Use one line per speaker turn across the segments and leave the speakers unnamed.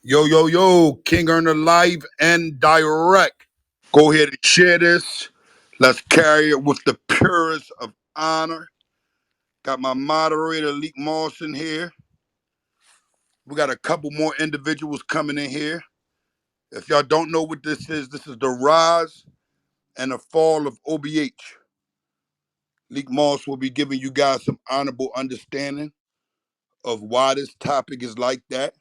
Yo, yo, yo, King Earner live and direct. Go ahead and share this. Let's carry it with the purest of honor. Got my moderator, Leek Mawson, here. We got a couple more individuals coming in here. If y'all don't know what this is the rise and the fall of OBH. Leek Moss will be giving you guys some honorable understanding of why this topic is like that.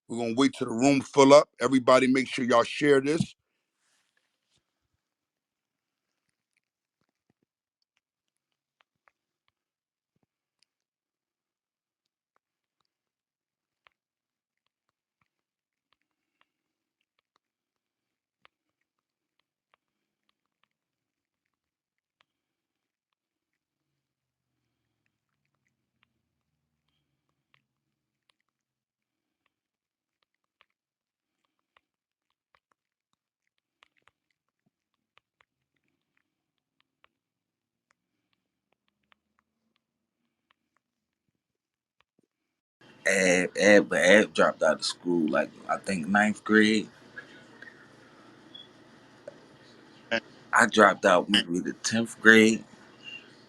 We're going to wait till the room fill up. Everybody make sure y'all share this.
Ab dropped out of school like I think ninth grade. I dropped out maybe the 10th grade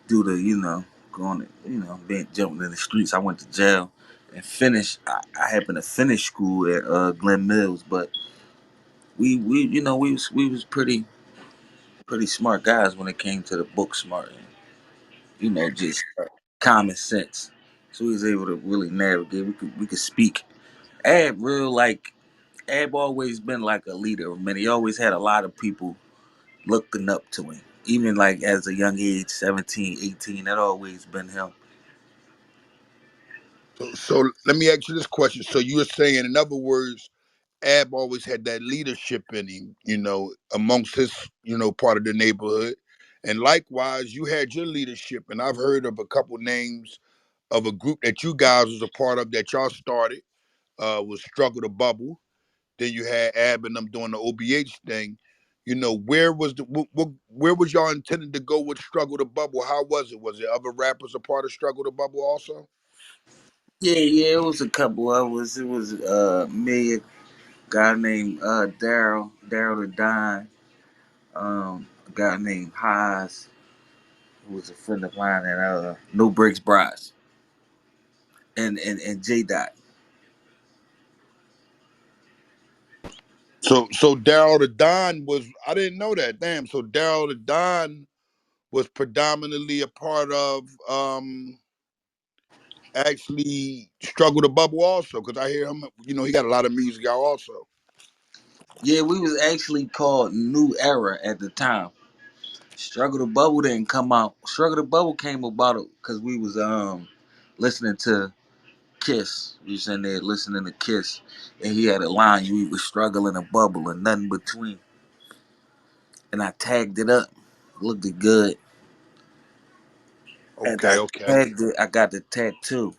due to going to, being jumping in the streets. I went to jail and finished. I happened to finish school at Glen Mills, but we was pretty smart guys when it came to the book smart and just common sense. So we was able to really navigate. We could speak. Ab always been like a leader. I mean, he always had a lot of people looking up to him. Even like as a young age, 17, 18, that always been him.
So let me ask you this question. So you were saying, in other words, Ab always had that leadership in him, amongst his, part of the neighborhood. And likewise, you had your leadership. And I've heard of a couple names of a group that you guys was a part of that y'all started, was Struggle to Bubble. Then you had Ab and them doing the OBH thing. Where was where was y'all intended to go with Struggle to Bubble? How was it? Was it other rappers a part of Struggle to Bubble also?
Yeah, it was a couple of us. It was me, a guy named Daryl the Don, a guy named Haas, who was a friend of mine, and No Bricks Bros, and J Dot.
So Daryl the Don was, I didn't know that. Damn. So Daryl the Don was predominantly a part of actually Struggle to Bubble also, because I hear him, he got a lot of music out also.
Yeah, we was actually called New Era at the time. Struggle to Bubble didn't come out. Struggle to Bubble came about because we was listening to Kiss. We was in there listening to Kiss, and he had a line, "We was struggling a bubble and nothing between." And I tagged it up. Looked it good. And
Okay,
I
okay.
tagged it. I got the tattoo.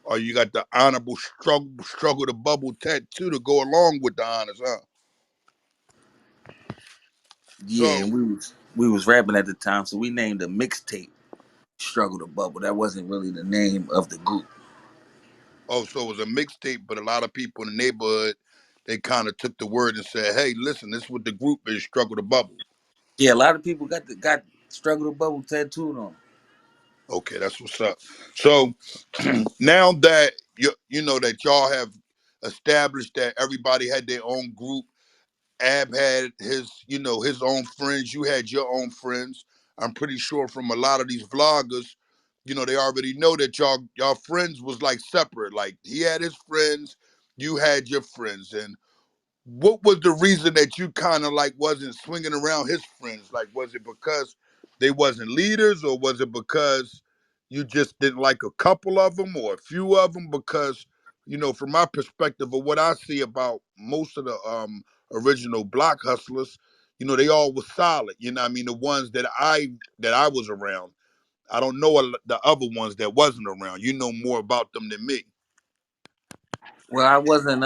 Or you got the honorable struggle to Bubble tattoo to go along with the honors, huh?
Yeah,
So,
and we was rapping at the time, so we named the mixtape "Struggle to Bubble." That wasn't really the name of the group.
so it was a mixtape, but a lot of people in the neighborhood, they kind of took the word and said, "Hey, listen, this is what the group is, Struggle to Bubble."
Yeah, a lot of people got "Struggle to Bubble" tattooed on.
Okay, that's what's up. So now that you know that y'all have established that everybody had their own group, Ab had his, his own friends, you had your own friends. I'm pretty sure from a lot of these vloggers, they already know that y'all friends was like separate. Like he had his friends, you had your friends, and what was the reason that you kind of like wasn't swinging around his friends? Like, was it because they wasn't leaders, or was it because you just didn't like a couple of them or a few of them? Because from my perspective of what I see about most of the original block hustlers, they all was solid. I mean, the ones that I was around. I don't know the other ones that wasn't around. You know more about them than me.
Well, I wasn't.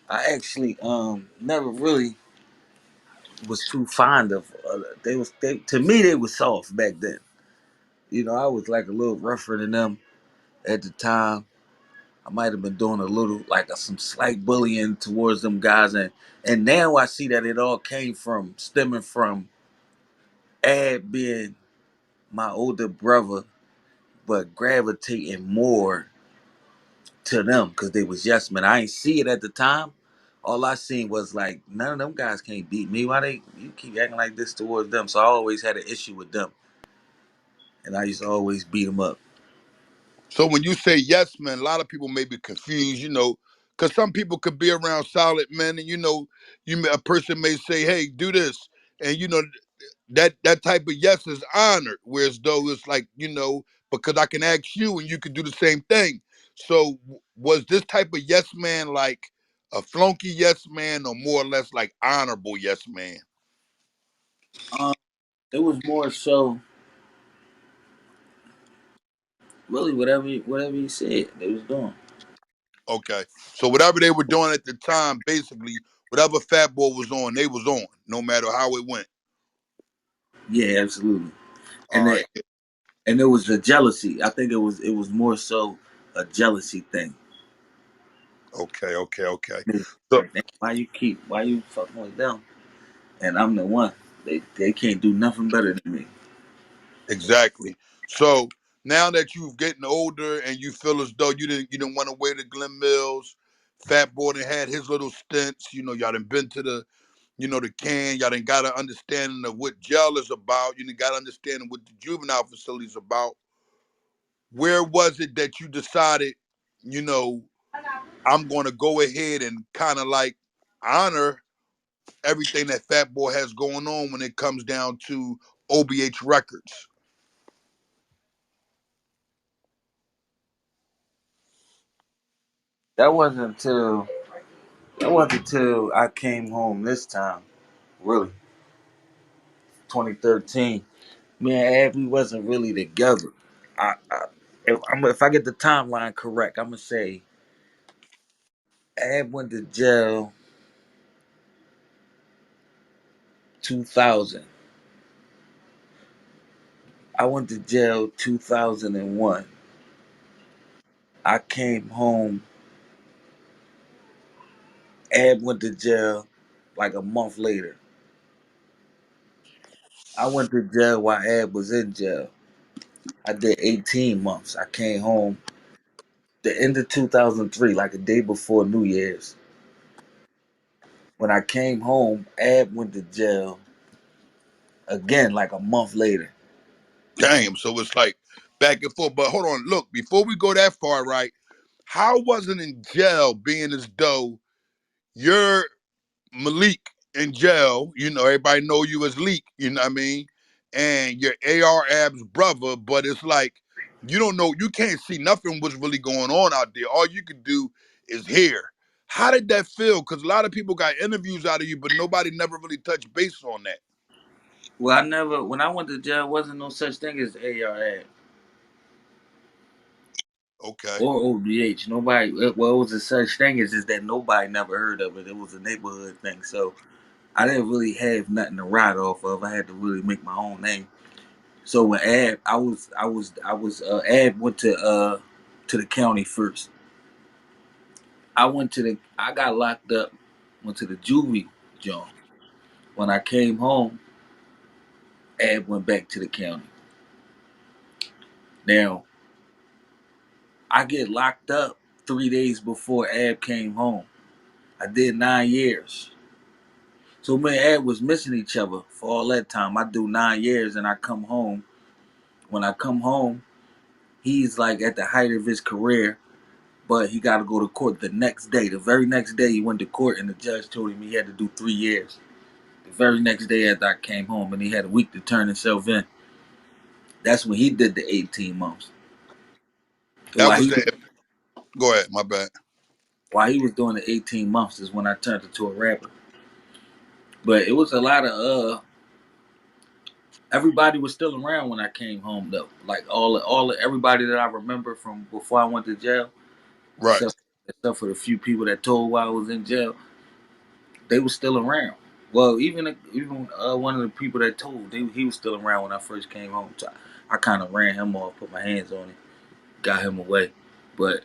I actually never really was too fond of. They to me they was soft back then. I was like a little rougher than them at the time. I might have been doing a little like some slight bullying towards them guys, and now I see that it all came from stemming from Ad being my older brother, but gravitating more to them because they was yes men. I ain't see it at the time. All I seen was like none of them guys can't beat me. Why they you keep acting like this towards them? So I always had an issue with them, and I used to always beat them up.
So when you say yes, man, a lot of people may be confused, because some people could be around solid men, and a person may say, "Hey, do this," and that type of yes is honored, whereas though it's like because I can ask you and you can do the same thing. So was this type of yes man like a flunky yes man, or more or less like honorable yes man?
Um, it was more so really whatever he said they was doing.
Okay, so whatever they were doing at the time, basically whatever Fat Boy was on, they was on, no matter how it went.
Yeah, absolutely. And
All right.
that and it was a jealousy. I think it was more so a jealousy thing.
Okay, okay, okay.
They was
So
like, why you fucking with them? And I'm the one. They can't do nothing better than me.
exactly. So now that you've getting older and you feel as though you didn't want to wait to Glen Mills, Fat Boy done had his little stints. Y'all done been to the can. Y'all done got an understanding of what jail is about. You done got an understanding what the juvenile facility is about. Where was it that you decided, you know, I'm going to go ahead and kind of like honor everything that Fat Boy has going on when it comes down to OBH Records?
That wasn't until that wasn't until I came home this time. Really, 2013. Me and Abby wasn't really together. If I get the timeline correct, I'm gonna say Ab went to jail 2000. I went to jail 2001. I came home. Ab went to jail like a month later. I went to jail while Ab was in jail. I did 18 months. I came home the end of 2003, like a day before New Year's. When I came home, Ab went to jail again like a month later.
Damn. So it's like back and forth. But hold on, look, before we go that far, right? How was it in jail being as though you're Malik in jail? Everybody know you as Leak, you know what I mean? And you're AR Ab's brother, but it's like you don't know, you can't see nothing what's really going on out there. All you can do is hear. How did that feel? Because a lot of people got interviews out of you, but nobody never really touched base on that.
Well, when I went to jail, wasn't no such thing as ARAD
Okay.
or OBH. Nobody, well, it was a such thing as just that nobody never heard of it. It was a neighborhood thing. So I didn't really have nothing to ride off of. I had to really make my own name. So when Ab went to the county first. I got locked up, went to the juvie joint. When I came home, Ab went back to the county. Now, I get locked up 3 days before Ab came home. I did 9 years. So me and Ab was missing each other for all that time. I do 9 years and I come home. When I come home, he's like at the height of his career, but he got to go to court the next day. The very next day he went to court and the judge told him he had to do 3 years. The very next day after I came home and he had a week to turn himself in. That's when he did the 18 months.
That
While
was
he
the Go ahead, my bad.
while he was doing the 18 months is when I turned into a rapper. But it was a lot of everybody was still around when I came home though. Like everybody that I remember from before I went to jail,
Right.
except except for the few people that told while I was in jail, they were still around. Well, even one of the people that told, he was still around when I first came home. So I kind of ran him off, put my hands on him, got him away. But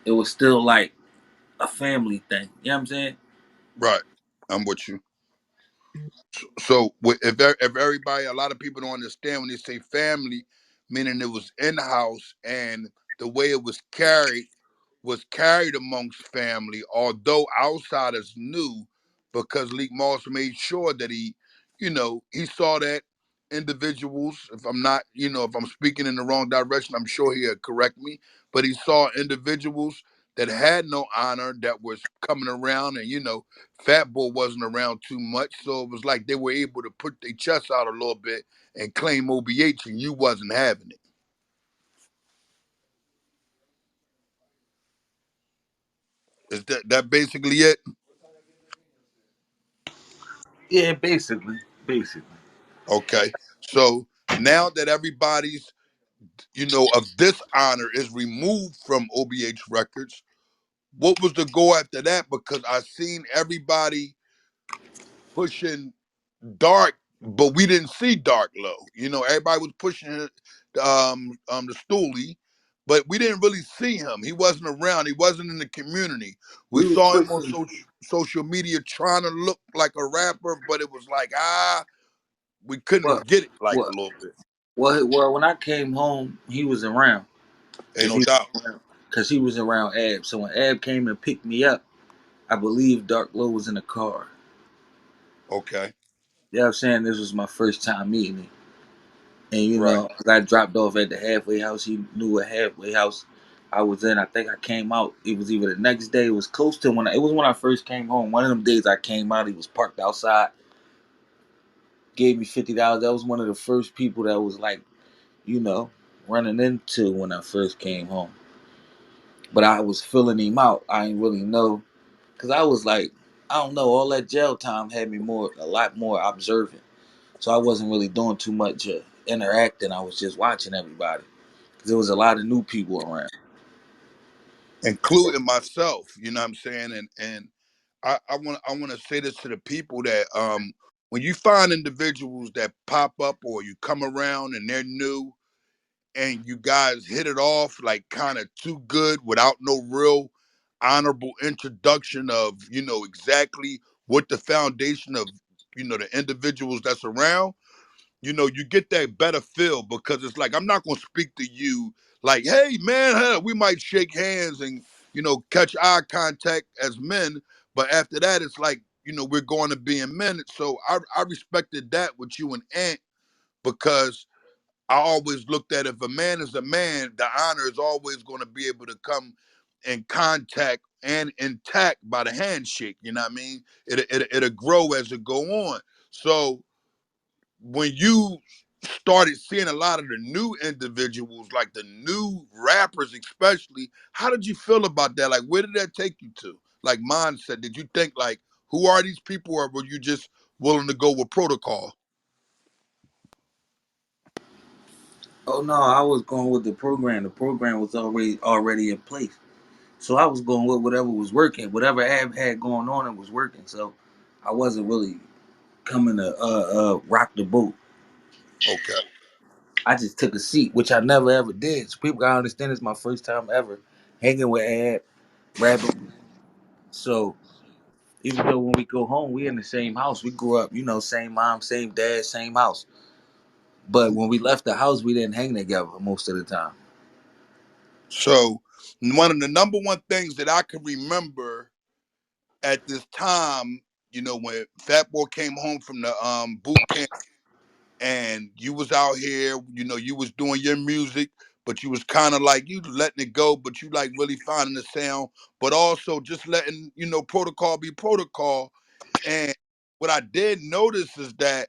it was still like a family thing. You know what I'm saying?
Right. I'm with you. So if everybody, a lot of people don't understand when they say family, meaning it was in house and the way it was carried amongst family, although outsiders knew, because Leek Moss made sure that he saw that individuals, if I'm not, if I'm speaking in the wrong direction, I'm sure he'll correct me, but he saw individuals that had no honor that was coming around, and Fat Boy wasn't around too much, so it was like they were able to put their chests out a little bit and claim OBH, and you wasn't having it. Is that basically it?
Yeah, basically, basically.
Okay. So now that everybody's, of this honor is removed from OBH Records, what was the goal after that? Because I seen everybody pushing Dark, but we didn't see Dark Low. Everybody was pushing the Stoolie, but we didn't really see him. He wasn't around. He wasn't in the community. We
We was
saw him on
pushing.
social media trying to look like a rapper, but it was like we couldn't
What?
get it like a
What?
little bit.
Well, when I came home, he was around
Ain't
because
no
he
doubt.
because he was around Ab. So when Ab came and picked me up, I believe Dark Low was in the car.
Okay.
You know what I'm saying? This was my first time meeting him. And
Right.
I got dropped off at the halfway house. He knew what halfway house I was in. I think I came out. It was either the next day. It was close to it was when I first came home. One of them days I came out. He was parked outside. Gave me $50. That was one of the first people that was like, you know, running into when I first came home. But I was filling him out. I didn't really know because I was like, I don't know. All that jail time had me a lot more observant. So I wasn't really doing too much interacting. I was just watching everybody because there was a lot of new people around.
Including myself, you know what I'm saying? And I want to say this to the people that when you find individuals that pop up or you come around and they're new and you guys hit it off like kind of too good without no real honorable introduction of exactly what the foundation of the individuals that's around, you get that better feel, because it's like I'm not gonna speak to you like, hey man, huh, we might shake hands and catch eye contact as men, but after that it's like we're going to being men. So I respected that with you and Ant, because I always looked at, if a man is a man, the honor is always going to be able to come in contact and intact by the handshake. You know what I mean? It'll grow as it go on. So when you started seeing a lot of the new individuals, like the new rappers especially, how did you feel about that? Like, where did that take you to? Like mindset, did you think like, who are these people, or were you just willing to go with protocol?
Oh no, I was going with the program. The program was already in place. So I was going with whatever was working, whatever Ab had going on, and was working. So I wasn't really coming to rock the boat.
Okay.
I just took a seat, which I never ever did. So people gotta understand it's my first time ever hanging with Ab, rapping. So even though when we go home, we in the same house. We grew up, same mom, same dad, same house. But when we left the house, we didn't hang together most of the time.
So one of the number one things that I can remember at this time, when Fat Boy came home from the boot camp and you was out here, you was doing your music, but you was kind of like you letting it go, but you like really finding the sound, but also just letting protocol be protocol. And what I did notice is that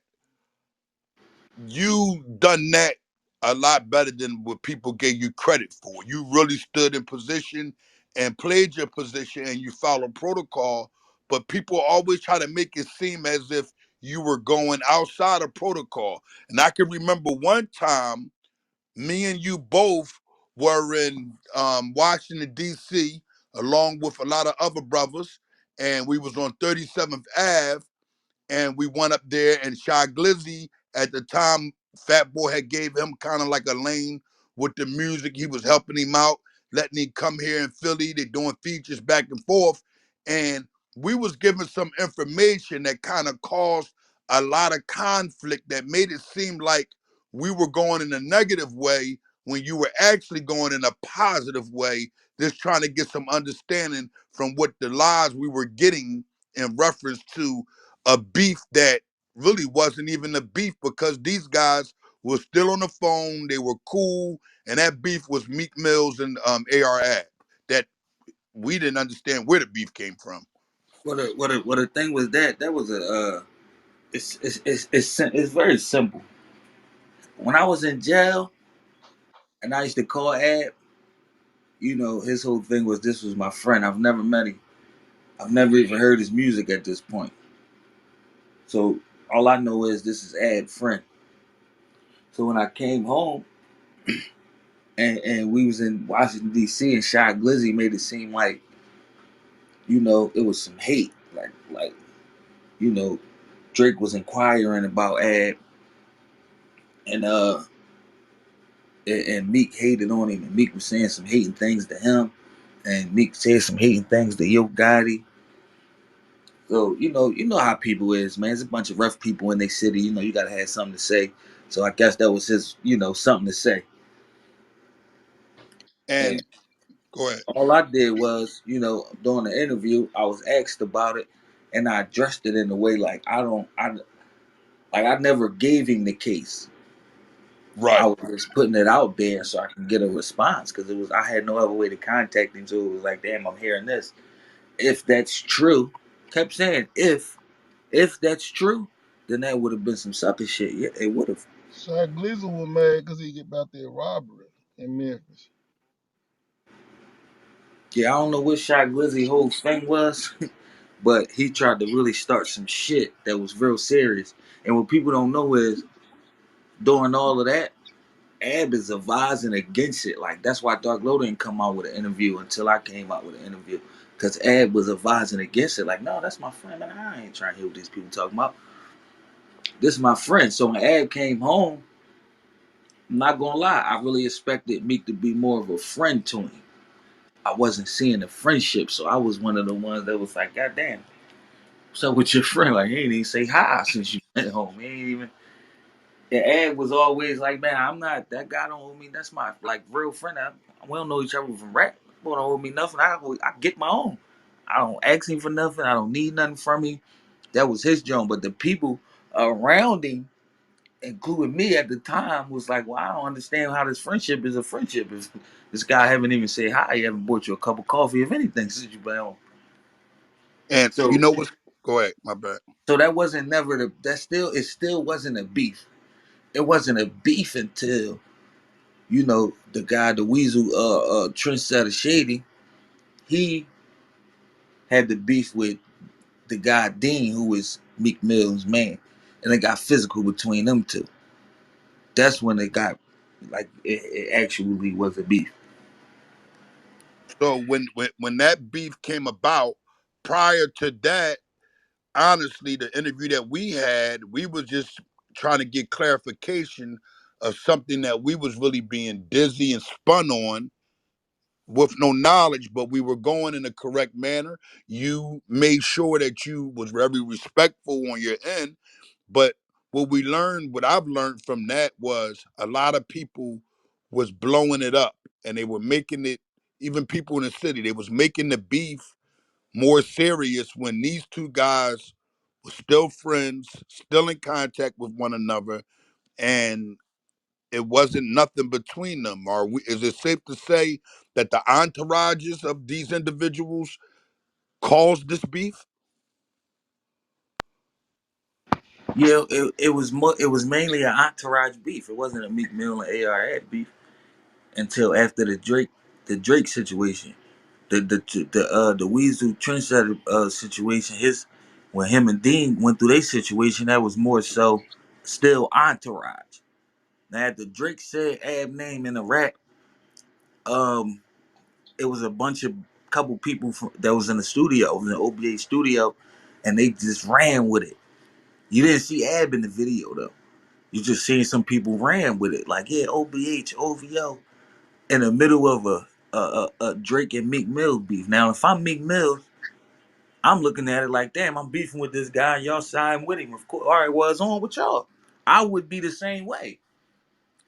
you done that a lot better than what people gave you credit for. You really stood in position and played your position, and you followed protocol, but people always try to make it seem as if you were going outside of protocol. And I can remember one time me and you both were in Washington D.C. along with a lot of other brothers, and we was on 37th Ave, and we went up there, and Shy Glizzy at the time, Fat Boy had gave him kind of like a lane with the music. He was helping him out. letting him come here in Philly. They doing features back and forth, and we was given some information that kind of caused a lot of conflict that made it seem like we were going in a negative way when you were actually going in a positive way, just trying to get some understanding from what the lies we were getting in reference to a beef that really wasn't even a beef because these guys were still on the phone, they were cool, and that beef was Meek Mills and AR Ab. That we didn't understand where the beef came from.
What a thing was that was a it's very simple. When I was in jail and I used to call Ab, his whole thing was this was my friend. I've never met him. I've never even heard his music at this point. So all I know is this is Ab friend. So when I came home and we was in Washington D.C. and Shy Glizzy made it seem like it was some hate, like you know Drake was inquiring about Ab and and Meek hated on him and Meek was saying some hating things to him and Meek said some hating things to Yo Gotti. So you know how people is, man. There's a bunch of rough people in their city. You gotta have something to say. So I guess that was his, something to say. And
And go ahead.
all I did was, during the interview, I was asked about it, and I addressed it in a way like I never gave him the case. I
Right.
was just putting it out there so I can get a response because I had no other way to contact him. So it was like, damn, I'm hearing this. If that's true, kept saying if that's true, then that would have been some sucker shit. Yeah, it would have.
Shaq Gleason was mad because he get about that robbery in Memphis.
Yeah, I don't know what Shot Glizzy whole thing was, but he tried to really start some shit that was real serious. And what people don't know is during all of that, Ab is advising against it. Like that's why darklo didn't come out with an interview until I came out with an interview. Cause Ab was advising against it. Like, no, that's my friend, man. I ain't trying to hear what these people talking about. This is my friend. So when Ab came home, I'm not gonna lie, I really expected Meek to be more of a friend to him. I wasn't seeing the friendship, so I was one of the ones that was like, God damn, what's up with your friend? Like, he ain't even say hi since you went home. He ain't even. And Ed was always like, man, I'm not, that guy don't owe me, that's my, like, real friend. We don't know each other from rap. Boy don't owe me nothing. I get my own. I don't ask him for nothing. I don't need nothing from him. That was his job. But the people around him, including me at the time, was like, well, I don't understand how this friendship is a friendship. If this guy haven't even said hi, he haven't bought you a cup of coffee, if anything, since you've been home.
And you
So
know what's go ahead, my bad.
so that wasn't never it still wasn't a beef. It wasn't a beef until, the guy, the Weasel trendsetter Shady, he had the beef with the guy Dean, who was Meek Mill's man. And it got physical between them two. That's when it got like it actually was a beef.
So when that beef came about, prior to that, honestly, the interview that we had, we was just trying to get clarification of something that we was really being dizzy and spun on with no knowledge, but we were going in the correct manner. You made sure that you was very respectful on your end, but what I've learned from that was a lot of people was blowing it up and they were making it, even people in the city, they was making the beef more serious when these two guys were still friends, still in contact with one another, and it wasn't nothing between them. Is it safe to say that the entourages of these individuals caused this beef?
Yeah, it was mainly an entourage beef. It wasn't a Meek Mill and AR beef until after the Drake situation. The Weasel trendsetter situation, his when him and Dean went through their situation, that was more so still entourage. Now after Drake said Ab name in the rap, um, it was a bunch of couple people that was in the studio, in the OBA studio, and they just ran with it. You didn't see Ab in the video though. You just seen some people ran with it, like yeah, OBH, OVO, in the middle of a Drake and Meek Mill beef. Now, if I'm Meek Mill, I'm looking at it like, damn, I'm beefing with this guy, and y'all siding with him. Of course, all right, well, it's on with y'all. I would be the same way.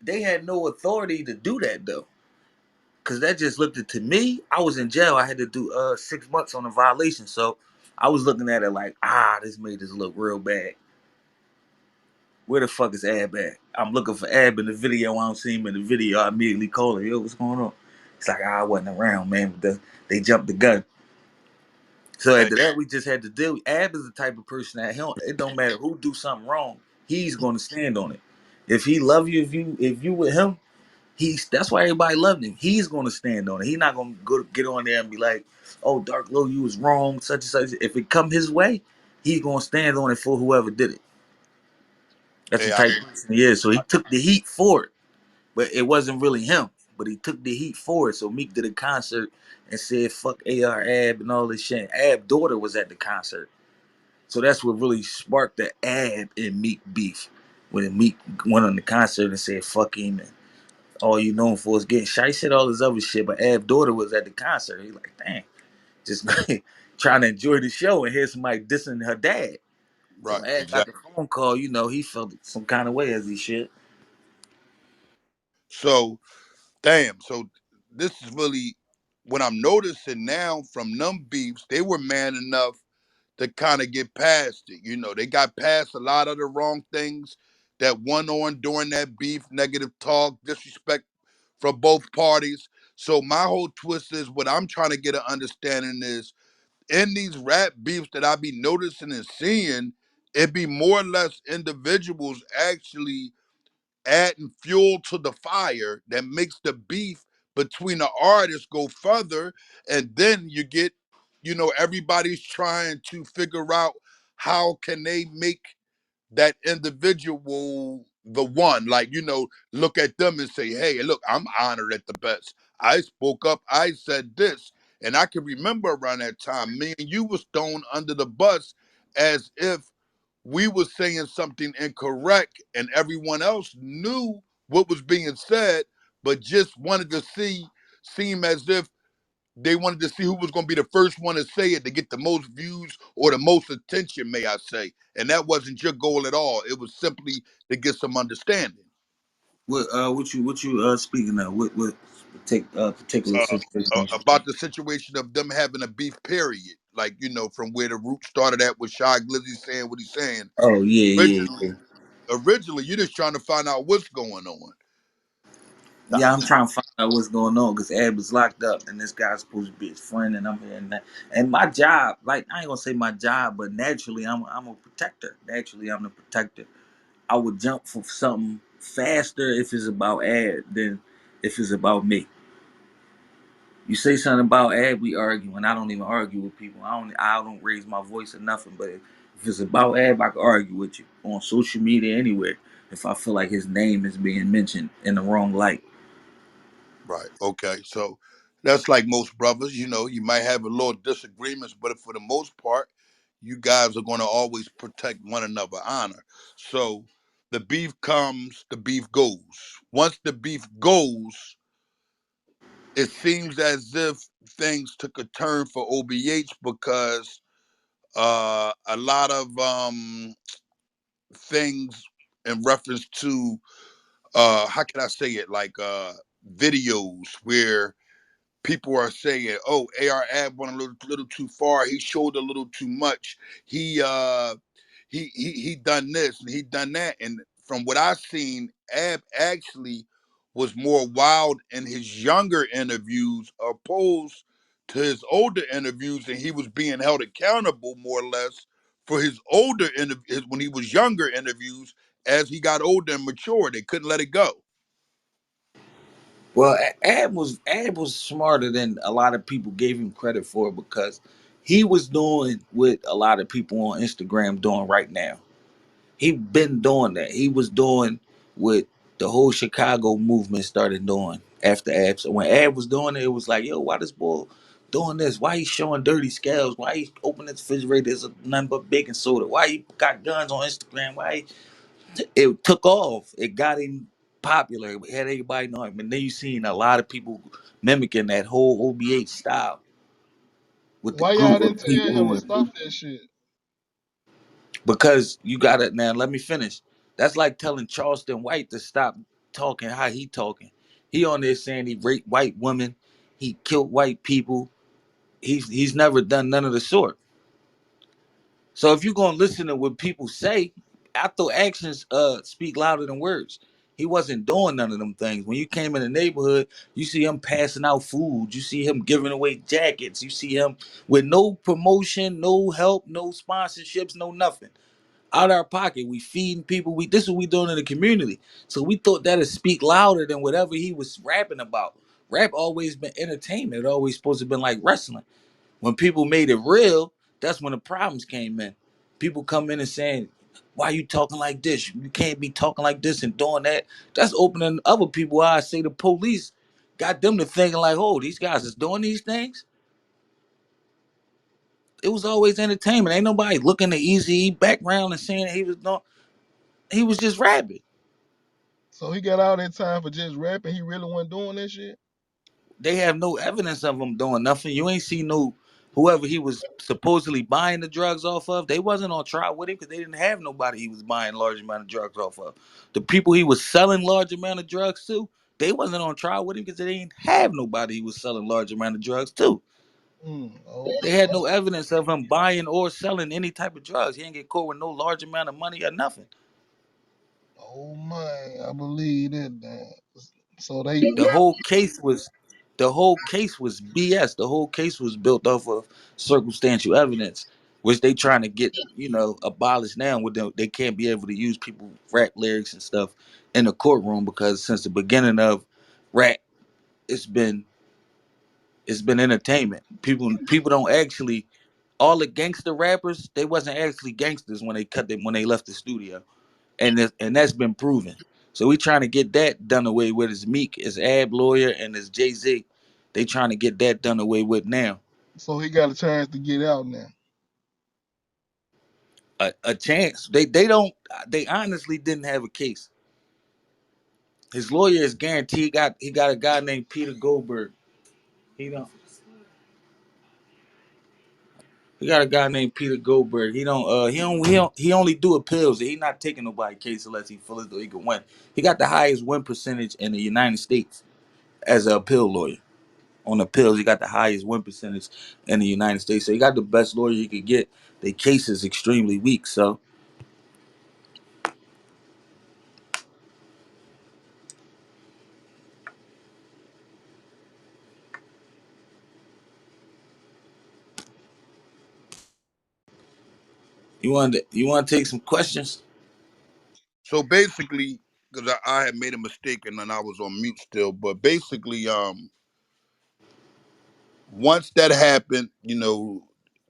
They had no authority to do that though, because that just looked at to me. I was in jail. I had to do 6 months on a violation, so I was looking at it like, this made this look real bad. Where the fuck is Ab at? I'm looking for Ab in the video. I don't see him in the video. I immediately call him. Yo, what's going on? It's like, I wasn't around, man. They jumped the gun. So
Hey,
after that, we just had to deal. Ab is the type of person that it don't matter who do something wrong. He's going to stand on it. If he love you, if you with him, that's why everybody loved him. He's going to stand on it. He's not going to go get on there and be like, "Oh, darklo, you was wrong," such and such. If it come his way, he's going to stand on it for whoever did it. That's the
hey,
type of person he is. So he took the heat for it, but it wasn't really him. But he took the heat for it. So Meek did a concert and said, "Fuck AR Ab" and all this shit. Ab's daughter was at the concert, so that's what really sparked the Ab and Meek beef. When Meek went on the concert and said, "Fuck him," and all you known for is getting shit. He said all this other shit, but Ab's daughter was at the concert. He like, damn, just trying to enjoy the show and hear somebody dissing her dad. So
right,
when Ab got
exactly.
the phone call, he felt some kind of way as he should.
So, damn. So, this is really what I'm noticing now from them beefs. They were man enough to kind of get past it. They got past a lot of the wrong things that went on during that beef, negative talk, disrespect from both parties. So my whole twist is what I'm trying to get an understanding is in these rap beefs that I be noticing and seeing, it be more or less individuals actually adding fuel to the fire that makes the beef between the artists go further. And then you get, everybody's trying to figure out how can they make that individual the one, like, look at them and say, hey, look, I'm honored at the best. I spoke up, I said this. And I can remember around that time, me and you was thrown under the bus as if we were saying something incorrect and everyone else knew what was being said, but just wanted to seem as if they wanted to see who was going to be the first one to say it to get the most views or the most attention, may I say. And that wasn't your goal at all. It was simply to get some understanding.
What you speaking of? What take particular situation?
About the situation of them having a beef period. Like, from where the root started at with Shy Glizzy saying what he's saying.
Oh yeah,
Originally,
yeah.
originally, you're just trying to find out what's going on.
Yeah, I'm trying to find out what's going on because Ab was locked up and this guy's supposed to be his friend, and I'm hearing that. And my job, like I ain't gonna say my job, but naturally I'm a protector. Naturally, I'm the protector. I would jump for something faster if it's about Ab than if it's about me. You say something about Ab, we argue, and I don't even argue with people. I don't raise my voice or nothing. But if it's about Ab, I can argue with you on social media anywhere if I feel like his name is being mentioned in the wrong light.
Right. Okay. So that's like most brothers, you might have a little disagreements, but for the most part, you guys are going to always protect one another honor. So the beef comes, the beef goes. Once the beef goes, it seems as if things took a turn for OBH because a lot of things in reference to how can I say it, like videos where people are saying, "Oh, AR Ab went a little too far. He showed a little too much. He he done this and he done that." And from what I've seen, Ab actually was more wild in his younger interviews opposed to his older interviews, and he was being held accountable more or less for his older interviews when he was younger interviews. As he got older and mature, they couldn't let it go.
Well, Ab was smarter than a lot of people gave him credit for because he was doing what a lot of people on Instagram doing right now. He been doing that. He was doing what the whole Chicago movement started doing after Ab. So when Ab was doing it, it was like, yo, why this boy doing this? Why he showing dirty scales? Why he opening his refrigerator? There's nothing but baking soda. Why he got guns on Instagram? It took off. It got him. popular, it had everybody know him. And then you seen a lot of people mimicking that whole OBH style with the
Why y'all
group of
didn't tell him
people,
to
and
stop that shit?
because you got it now. Let me finish. That's like telling Charleston White to stop talking how he talking. He on there saying he raped white women, he killed white people. He's never done none of the sort. So if you're gonna listen to what people say, after actions speak louder than words. He wasn't doing none of them things. When you came in the neighborhood, you see him passing out food. You see him giving away jackets. You see him with no promotion, no help, no sponsorships, no nothing. Out our pocket, we feeding people. We This is what we doing in the community. So we thought that'd speak louder than whatever he was rapping about. Rap always been entertainment. It always supposed to been like wrestling. When people made it real, that's when the problems came in. People come in and saying, "Why you talking like this? You can't be talking like this and doing that." That's opening other people eyes. Say the police got them to thinking like, "Oh, these guys is doing these things." It was always entertainment. Ain't nobody looking at Easy background and saying he was not. He was just rapping.
So he got all that time for just rapping. He really wasn't doing that shit.
They have no evidence of him doing nothing. You ain't see no whoever he was supposedly buying the drugs off of. They wasn't on trial with him because they didn't have nobody he was buying large amount of drugs off of. The people he was selling large amount of drugs to, they wasn't on trial with him because they didn't have nobody he was selling large amount of drugs to. They had
Okay.
no evidence of him buying or selling any type of drugs. He didn't get caught with no large amount of money or nothing.
Oh man, I believe that. Damn. So they
The whole case was BS. The whole case was built off of circumstantial evidence, which they trying to get, abolished now. With them, they can't be able to use people rap lyrics and stuff in the courtroom because since the beginning of rap, it's been entertainment. People don't actually all the gangster rappers, they wasn't actually gangsters when they when they left the studio, and that's been proven. So we trying to get that done away with. As Meek, as Ab Lawyer, and as Jay Z, they trying to get that done away with now.
so he got a chance to get out now.
A chance. They honestly didn't have a case. His lawyer is guaranteed. He got a guy named Peter Goldberg. He don't. He got a guy named Peter Goldberg. He only do appeals. He not taking nobody case unless he feels as though he can win. He got the highest win percentage in the United States as an appeal lawyer. On appeals, he got the highest win percentage in the United States. So he got the best lawyer you could get. The case is extremely weak. So you want to take some questions?
So basically, because I had made a mistake and then I was on mute still, but basically, once that happened,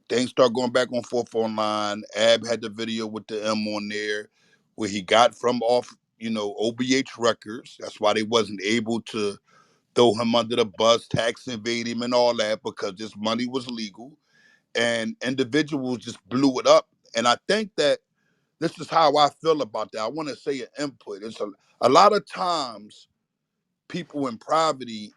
things start going back on fourth online. Ab had the video with the M on there, where he got from off, OBH records. That's why they wasn't able to throw him under the bus, tax evade him, and all that because this money was legal. And individuals just blew it up. And I think that this is how I feel about that. I want to say an input. It's a lot of times people in poverty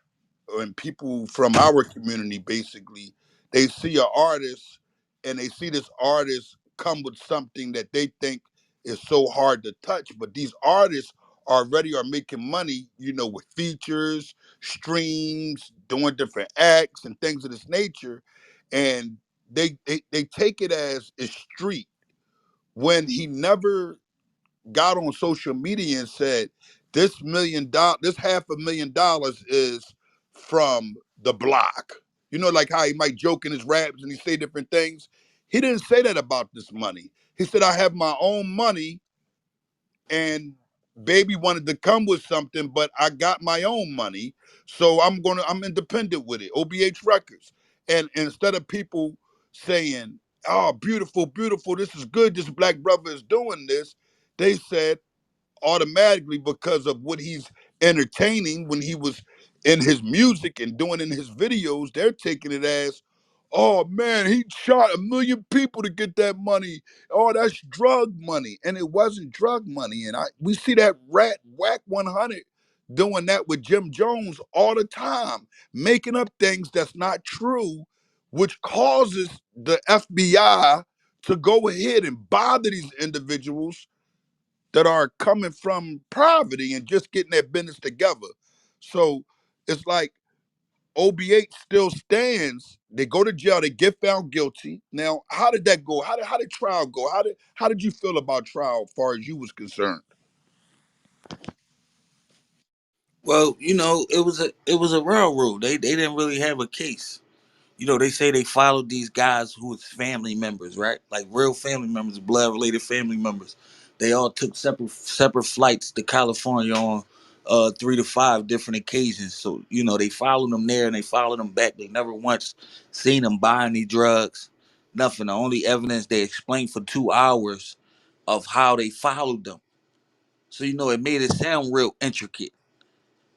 and people from our community basically, they see an artist and they see this artist come with something that they think is so hard to touch, but these artists already are making money, with features, streams, doing different acts and things of this nature, and they take it as a street when he never got on social media and said, this $500,000 is from the block. Like how he might joke in his raps and he say different things. He didn't say that about this money. He said, I have my own money and baby wanted to come with something, but I got my own money. So I'm independent with it. OBH Records. And instead of people saying, oh, beautiful, beautiful, this is good, this black brother is doing this, they said, automatically because of what he's entertaining when he was in his music and doing in his videos, they're taking it as, Oh man, he shot 1 million people to get that money. Oh, that's drug money. And it wasn't drug money. And we see that rat whack 100 doing that with Jim Jones all the time, making up things that's not true, which causes the FBI to go ahead and bother these individuals that are coming from poverty and just getting their business together. So it's like OBH still stands. They go to jail. They get found guilty. Now, how did that go? How did trial go? How did you feel about trial, as far as you was concerned?
Well, it was a railroad. They didn't really have a case. They say they followed these guys who was family members, right? Like real family members, blood related family members. They all took separate flights to California on 3 to 5 different occasions. So they followed them there and they followed them back. They never once seen them buy any drugs, nothing. The only evidence they explained for 2 hours of how they followed them. So it made it sound real intricate.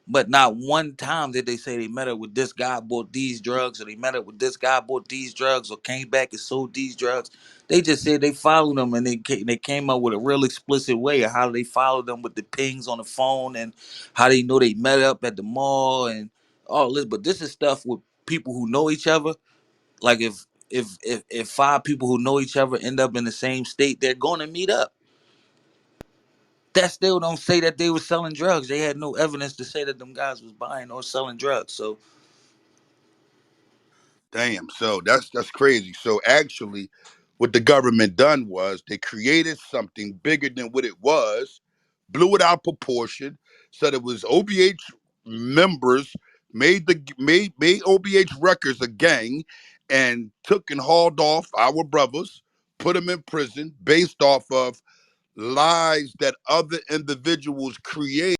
But not one time did they say they met up with this guy, bought these drugs, or they met up with this guy, bought these drugs, or came back and sold these drugs. They just said they followed them, and they came up with a real explicit way of how they followed them with the pings on the phone and how they know they met up at the mall and all this. But this is stuff with people who know each other. Like if 5 people who know each other end up in the same state, they're going to meet up. That still don't say that they were selling drugs. They had no evidence to say that them guys was buying or selling drugs. So
Damn. So that's crazy. So actually, what the government done was they created something bigger than what it was, blew it out proportion, said it was OBH members, made OBH records a gang, and took and hauled off our brothers, put them in prison based off of lies that other individuals create